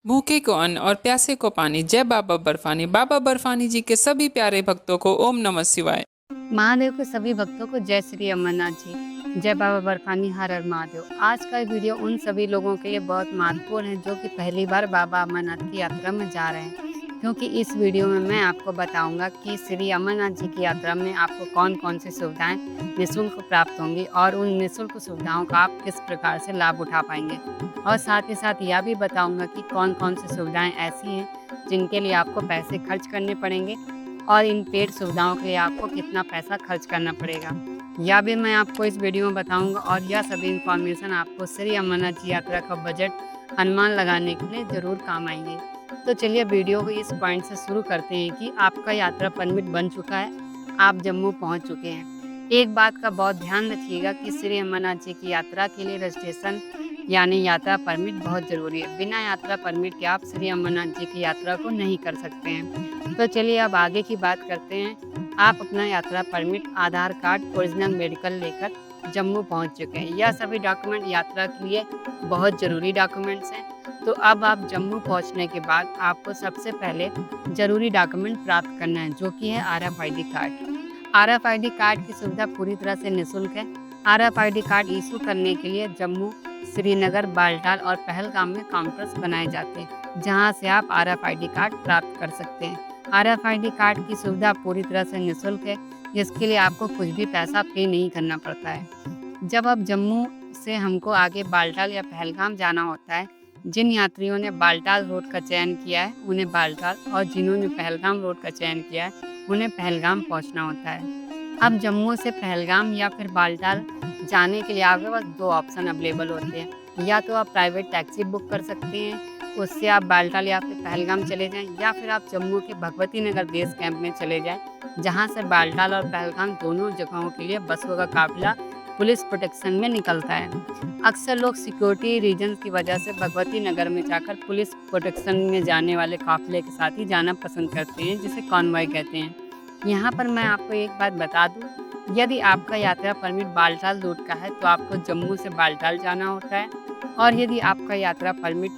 भूखे को अन्न और प्यासे को पानी। जय बाबा बर्फानी। बाबा बर्फानी जी के सभी प्यारे भक्तों को ओम नमः शिवाय। महादेव के सभी भक्तों को जय श्री अमरनाथ जी। जय बाबा बर्फानी। हर हर महादेव। आज का वीडियो उन सभी लोगों के लिए बहुत महत्वपूर्ण है जो कि पहली बार बाबा अमरनाथ की यात्रा में जा रहे हैं, क्योंकि इस वीडियो में मैं आपको बताऊंगा कि श्री अमरनाथ जी की यात्रा में आपको कौन कौन सी सुविधाएं निःशुल्क प्राप्त होंगी और उन निःशुल्क सुविधाओं का आप किस प्रकार से लाभ उठा पाएंगे। और साथ ही साथ यह भी बताऊंगा कि कौन कौन सी सुविधाएं ऐसी हैं जिनके लिए आपको पैसे खर्च करने पड़ेंगे और इन पेड सुविधाओं के लिए आपको कितना पैसा खर्च करना पड़ेगा, यह भी मैं आपको इस वीडियो में बताऊंगा। और यह सभी इंफॉर्मेशन आपको श्री अमरनाथ जी यात्रा का बजट अनुमान लगाने के लिए ज़रूर काम आएंगे। तो चलिए वीडियो को इस पॉइंट से शुरू करते हैं कि आपका यात्रा परमिट बन चुका है, आप जम्मू पहुंच चुके हैं। एक बात का बहुत ध्यान रखिएगा कि श्री अमरनाथ जी की यात्रा के लिए रजिस्ट्रेशन यानी यात्रा परमिट बहुत ज़रूरी है। बिना यात्रा परमिट के आप श्री अमरनाथ जी की यात्रा को नहीं कर सकते हैं। तो चलिए अब आगे की बात करते हैं। आप अपना यात्रा परमिट, आधार कार्ड, ओरिजिनल मेडिकल लेकर जम्मू पहुंच चुके हैं। यह सभी डॉक्यूमेंट यात्रा के लिए बहुत ज़रूरी डॉक्यूमेंट्स हैं। तो अब आप जम्मू पहुंचने के बाद आपको सबसे पहले ज़रूरी डॉक्यूमेंट प्राप्त करना है, जो कि है RFID कार्ड। RFID कार्ड की सुविधा पूरी तरह से निःशुल्क है। RFID कार्ड इशू करने के लिए जम्मू, श्रीनगर, बालटाल और पहलगाम में काउंटर्स बनाए जाते हैं, जहां से आप RFID कार्ड प्राप्त कर सकते हैं। RFID कार्ड की सुविधा पूरी तरह से निःशुल्क है, जिसके लिए आपको कुछ भी पैसा पे नहीं करना पड़ता है। जब आप जम्मू से हमको आगे बालटाल या पहलगाम जाना होता है, जिन यात्रियों ने बालटाल रोड का चयन किया है उन्हें बालटाल, और जिन्होंने पहलगाम रोड का चयन किया है उन्हें पहलगाम पहुंचना होता है। अब जम्मू से पहलगाम या फिर बालटाल जाने के लिए आपके पास दो ऑप्शन अवेलेबल होते हैं। या तो आप प्राइवेट टैक्सी बुक कर सकते हैं, उससे आप बालटाल या फिर पहलगाम चले जाएं, या फिर आप जम्मू के भगवती नगर बेस कैंप में चले जाएं, जहां से बालटाल और पहलगाम दोनों जगहों के लिए बसों का काफिला पुलिस प्रोटेक्शन में निकलता है। अक्सर लोग सिक्योरिटी रीजन की वजह से भगवती नगर में जाकर पुलिस प्रोटेक्शन में जाने वाले काफिले के साथ ही जाना पसंद करते हैं, जिसे कॉन्वॉय कहते हैं। यहाँ पर मैं आपको एक बात बता दूँ, यदि आपका यात्रा परमिट बालटाल रूट का है तो आपको जम्मू से बालटाल जाना होता है, और यदि आपका यात्रा परमिट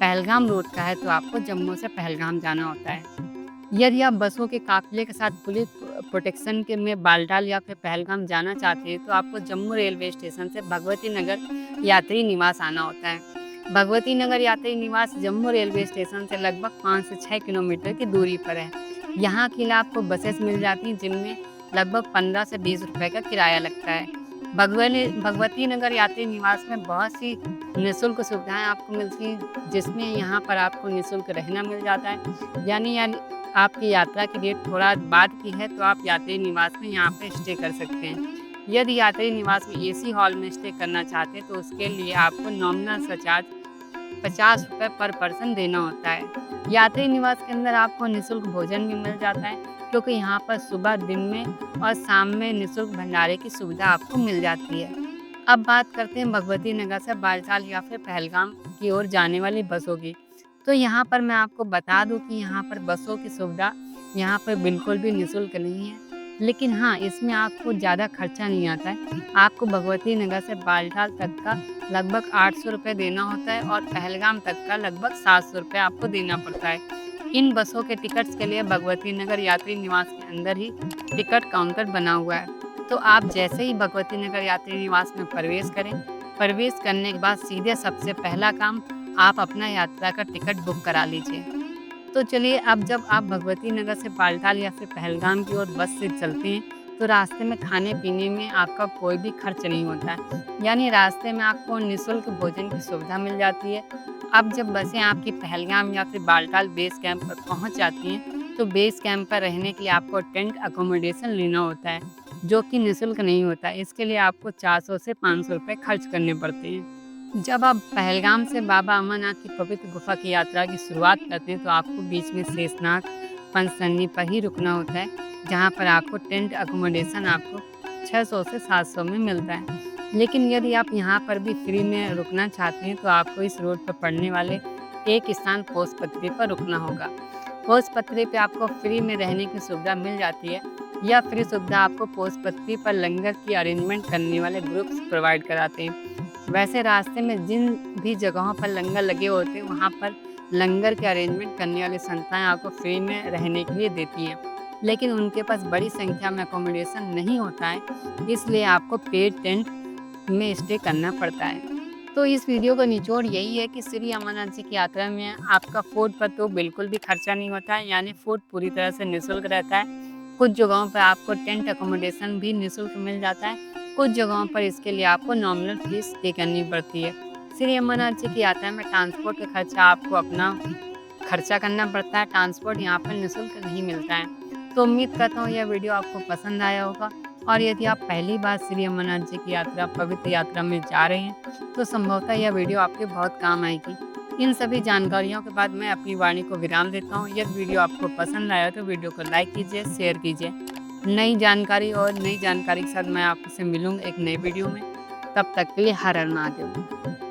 पहलगाम रूट का है तो आपको जम्मू से पहलगाम जाना होता है। यदि आप बसों के काफिले के साथ पुलिस प्रोटेक्शन के में बालटाल या फिर पहलगाम जाना चाहते हैं तो आपको जम्मू रेलवे स्टेशन से भगवती नगर यात्री निवास आना होता है। भगवती नगर यात्री निवास जम्मू रेलवे स्टेशन से लगभग 5 से 6 किलोमीटर की दूरी पर है। यहाँ के लिए आपको बसेस मिल जाती हैं, जिनमें लगभग 15 से 20 रुपये का किराया लगता है। भगवती नगर यात्री निवास में बहुत सी निःशुल्क सुविधाएं आपको मिलती हैं, जिसमें यहाँ पर आपको निःशुल्क रहना मिल जाता है। यानी आपकी यात्रा की डेट थोड़ा बाद की है तो आप यात्री निवास में यहाँ पे स्टे कर सकते हैं। यदि यात्री निवास में AC हॉल में स्टे करना चाहते हैं तो उसके लिए आपको नॉमिनल सा चार्ज 50 रुपये पर पर्सन देना होता है। यात्री निवास के अंदर आपको निःशुल्क भोजन भी मिल जाता है, क्योंकि यहाँ पर सुबह, दिन में और शाम में निःशुल्क भंडारे की सुविधा आपको मिल जाती है। अब बात करते हैं भगवती नगर से बालटाल या फिर पहलगाम की ओर जाने वाली बसों की। तो यहाँ पर मैं आपको बता दूं कि यहाँ पर बसों की सुविधा यहाँ पर बिल्कुल भी निःशुल्क नहीं है, लेकिन हाँ, इसमें आपको ज़्यादा खर्चा नहीं आता है। आपको भगवती नगर से बालटाल तक का लगभग 800 रुपये देना होता है और पहलगाम तक का लगभग 700 रुपये आपको देना पड़ता है। इन बसों के टिकट्स के लिए भगवती नगर यात्री निवास के अंदर ही टिकट काउंटर बना हुआ है। तो आप जैसे ही भगवती नगर यात्री निवास में प्रवेश करें, प्रवेश करने के बाद सीधे सबसे पहला काम आप अपना यात्रा का टिकट बुक करा लीजिए। तो चलिए, अब जब आप भगवती नगर से बालटाल या फिर पहलगाम की ओर बस से चलते हैं तो रास्ते में खाने पीने में आपका कोई भी खर्च नहीं होता है, यानी रास्ते में आपको निःशुल्क भोजन की सुविधा मिल जाती है। अब जब बसें आपकी पहलगाम या फिर बालटाल बेस कैंप पर पहुंच जाती हैं तो बेस कैंप पर रहने के लिए आपको टेंट अकोमोडेशन लेना होता है, जो कि निःशुल्क नहीं होता है। इसके लिए आपको 400 से 500 रुपये खर्च करने पड़ते हैं। जब आप पहलगाम से बाबा अमरनाथ की पवित्र गुफा की यात्रा की शुरुआत करते हैं तो आपको बीच में शेषनाग, पंचतरणी पर ही रुकना होता है, जहां पर आपको टेंट अकोमोडेशन आपको 600 से 700 में मिलता है। लेकिन यदि आप यहाँ पर भी फ्री में रुकना चाहते हैं तो आपको इस रोड पर पड़ने वाले एक स्थान पोस्टपत्री पर रुकना होगा। पोस्टपत्री पे आपको फ्री में रहने की सुविधा मिल जाती है। यह फ्री सुविधा आपको पोस्टपत्री पर लंगर की अरेंजमेंट करने वाले ग्रुप्स प्रोवाइड कराते हैं। वैसे रास्ते में जिन भी जगहों पर लंगर लगे होते हैं वहाँ पर लंगर के अरेंजमेंट करने वाली संस्थाएं आपको फ्री में रहने के लिए देती हैं, लेकिन उनके पास बड़ी संख्या में अकोमोडेशन नहीं होता है, इसलिए आपको पेड टेंट में स्टे करना पड़ता है। तो इस वीडियो का निचोड़ यही है कि श्री अमरनाथ जी की यात्रा में आपका फूड पर तो बिल्कुल भी खर्चा नहीं होता है, यानी फूड पूरी तरह से निःशुल्क रहता है। कुछ जगहों पर आपको टेंट अकोमोडेशन भी निःशुल्क मिल जाता है, कुछ जगहों पर इसके लिए आपको नॉमिनल फीस पे करनी पड़ती है। श्री अमरनाथ जी की यात्रा में ट्रांसपोर्ट का खर्चा आपको अपना खर्चा करना पड़ता है, ट्रांसपोर्ट यहाँ पर निःशुल्क नहीं मिलता है। तो उम्मीद करता हूँ यह वीडियो आपको पसंद आया होगा, और यदि आप पहली बार श्री अमरनाथ जी की यात्रा पवित्र यात्रा में जा रहे हैं तो संभवतः यह वीडियो आपके बहुत काम आएगी। इन सभी जानकारियों के बाद मैं अपनी वाणी को विराम देता हूँ। यदि वीडियो आपको पसंद आया तो वीडियो को लाइक कीजिए, शेयर कीजिए। नई जानकारी के साथ मैं आपसे मिलूंगा एक नए वीडियो में। तब तक के लिए हर हर महादेव।